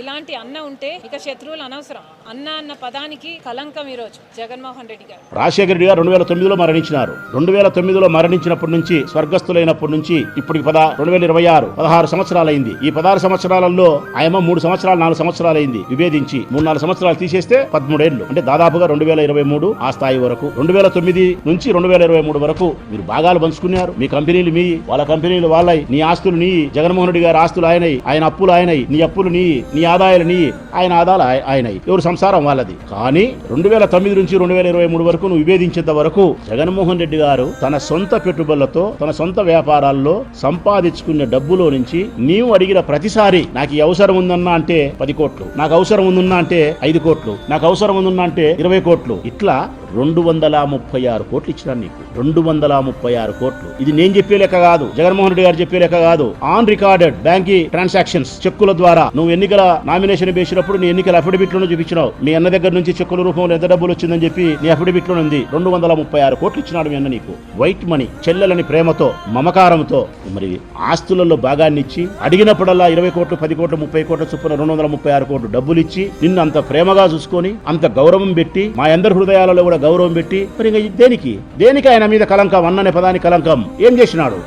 ఇలాంటి అన్న ఉంటే ఇక శత్రువులు అనవసరం. అన్న అన్న పదానికి కలంకం ఈరోజు జగన్మోహన్ రెడ్డి గారు. రాజశేఖర రెడ్డి గారు 2009లో మరణించినారు. 2009లో మరణించినప్పటి నుంచి స్వర్గస్థులైనప్పటి నుంచి ఇప్పటికి 2026 16 సంవత్సరాలైంది. ఈ 16 సంవత్సరాలలో ఆయన 3 సంవత్సరాలు 4 సంవత్సరాలైంది విభేదించి 3-4 సంవత్సరాలు తీసేస్తే 13 ఏళ్లు, అంటే దాదాపుగా 2023 ఆ స్థాయి వరకు 2009 నుంచి 2023 వరకు మీరు భాగాలు పంచుకున్నారు. మీ కంపెనీలు మీ, వాళ్ళ కంపెనీలు వాళ్ళై, నీ ఆస్తులు నీ, జగన్మోహన్ రెడ్డి గారి ఆస్తులు ఆయనై, ఆయన అప్పులు ఆయనై, నీ అప్పులు నీ ఆదాయాలు నీ, ఆయన ఆదాయాలు ఆయనై, ఎవరు సంసారం వాళ్ళది. కానీ 2009 నుంచి 2023 వరకు నువ్వు విభేదించేంత వరకు జగన్మోహన్ రెడ్డి గారు తన సొంత పెట్టుబడులతో తన సొంత వ్యాపారాల్లో సంపాదించుకునే డబ్బులో నుంచి నీవు అడిగిన ప్రతిసారి నాకు ఈ అవసరం ఉందన్నా అంటే 10 కోట్లు, నాకు అవసరం ఉందన్నా అంటే 5 కోట్లు, నాకు అవసరం ఉందన్నా అంటే 20 కోట్లు, ఇట్లా 236 కోట్లు ఇచ్చినాను నీకు. 236 కోట్లు. ఇది నేను చెప్పే లెక్క కాదు, జగన్మోహన్ రెడ్డి గారు చెప్పే లెక్క కాదు. ఆన్ రికార్డెడ్ బ్యాంకింగ్ ట్రాన్సాక్షన్స్, చెక్కుల ద్వారా నువ్వు ఎన్నికల నామినేషన్ వేసినప్పుడు నీ ఎన్నికల అఫిడవిట్ లోనే చూపించినావు. మీ అన్న దగ్గర నుంచి చెక్కుల రూపంలో ఎంత డబ్బులు వచ్చిందని చెప్పి నీ అఫిడవిట్ లో ఉంది. 236 కోట్లు ఇచ్చినాడు మీ అన్న నీకు. వైట్ మనీ, చెల్లెలని ప్రేమతో మమకారంతో మరి ఆస్తులలో భాగాన్ని ఇచ్చి అడిగినప్పుడల్లా 20 కోట్లు 10 కోట్లు 30 కోట్ల చొప్పున 236 కోట్లు డబ్బులు ఇచ్చి నిన్ను అంత ప్రేమగా చూసుకొని అంత గౌరవం పెట్టి మా అందరి హృదయాలలో కూడా గౌరవం పెట్టి మరి దేనికి ఆయన మీద కలంకం, అన్ననే పదానికి కలంకం ఏం చేసినాడు?